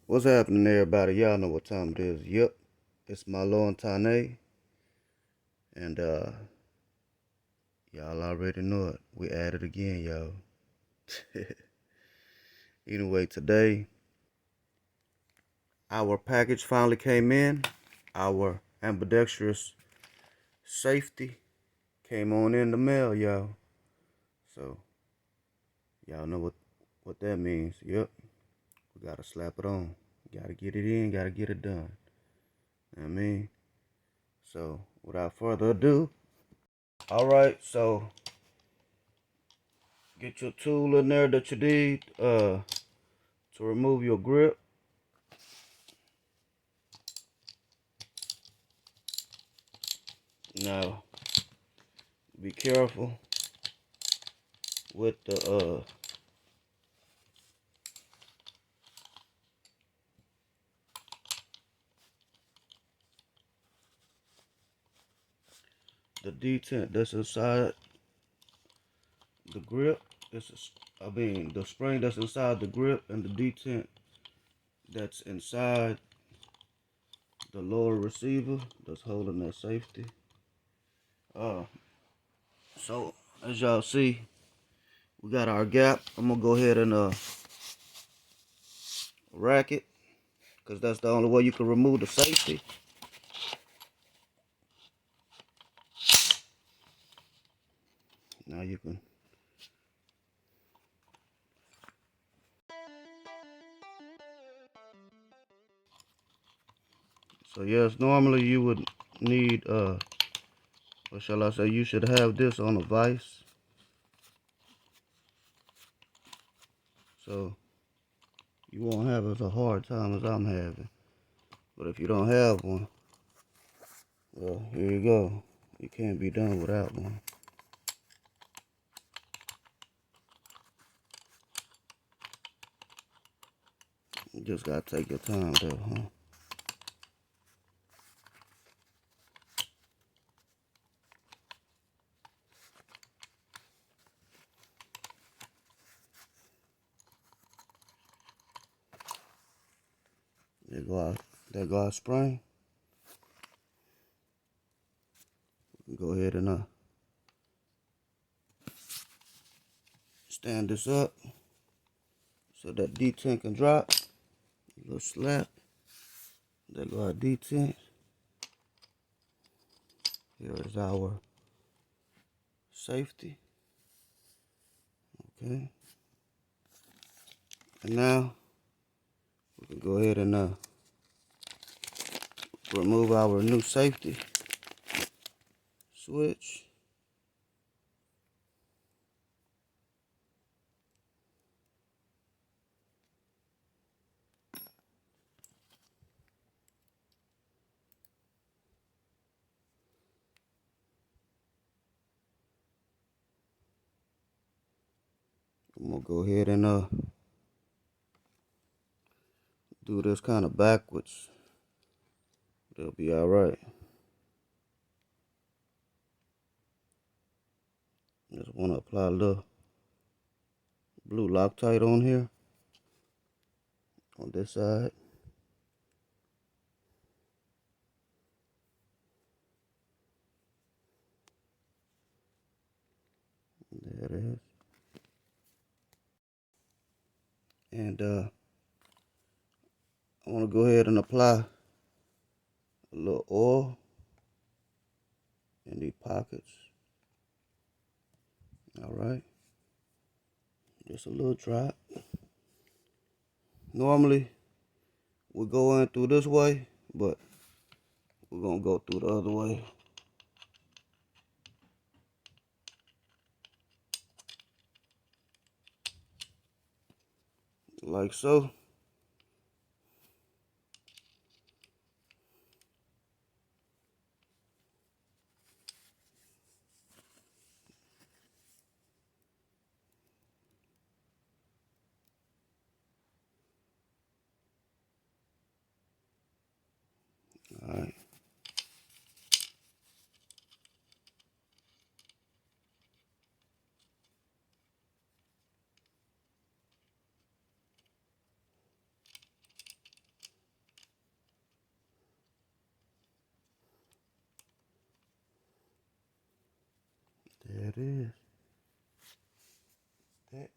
What's happening, everybody? Y'all know what time it is. Yep, it's my Lord Tane, and y'all already know it. We at it again, y'all. Anyway, today our package finally came in. Our ambidextrous safety came on in the mail, y'all. So y'all know what that means. Yep, we gotta slap it on. Gotta get it in. Gotta get it done. You know what I mean, so without further ado, all right. So get your tool in there that you need to remove your grip. Now, be careful with the detent that's inside the grip. The spring that's inside the grip and the detent that's inside the lower receiver that's holding that safety. Uh, so as y'all see, we got our gap. I'm gonna go ahead and rack it, because that's the only way you can remove the safety. Now you can. So yes, normally you would need or shall I say, you should have this on a vise. So you won't have as a hard time as I'm having. But if you don't have one, well, here you go. You can't be done without one. You just gotta take your time though, huh? There go our spring. Go ahead and stand this up so that detent can drop. A little slap. There go our detent. Here is our safety. Okay. And now we can go ahead and remove our new safety switch. I'm gonna go ahead and do this kind of backwards. They'll be all right. Just want to apply a little blue Loctite on here on this side. There it is. And I want to go ahead and apply a little oil in these pockets. All right. Just a little drop. Normally, we go in through this way, but we're going to go through the other way. Like so. All right.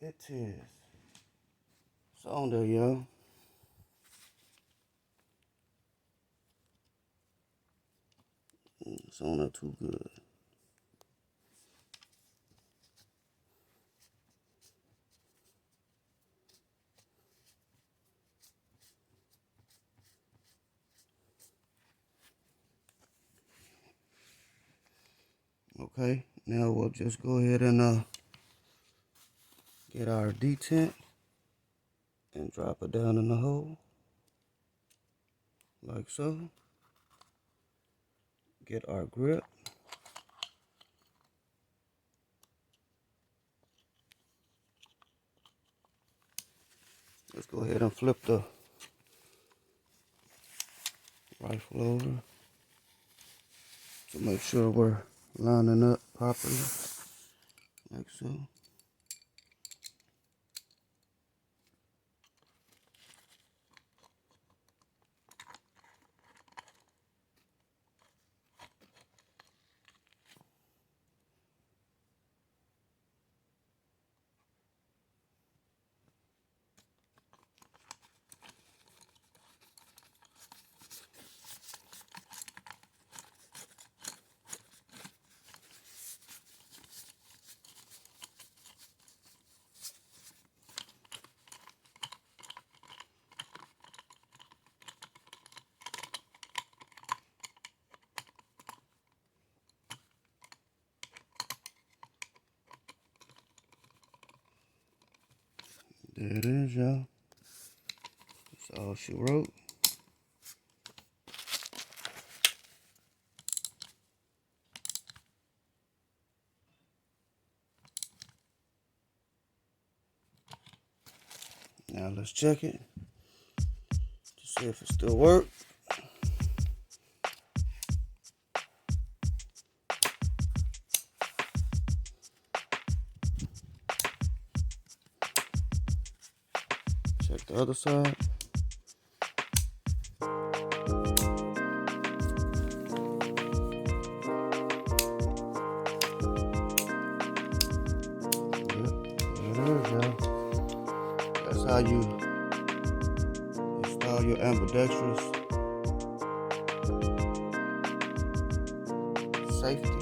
It is. It's on there, y'all. It's on there too good. Okay, now we'll just go ahead and get our detent and drop it down in the hole, like so. Get our grip. Let's go ahead and flip the rifle over to make sure we're lining up properly, like so. There it is, y'all. That's all she wrote. Now let's check it to see if it still works. Check the other side. That's how you install your ambidextrous safety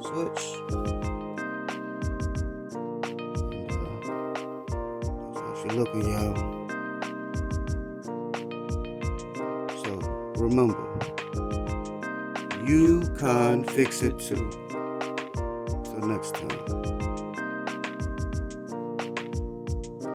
switch. That's how she looking, y'all. So remember, you can fix it too. Till next time.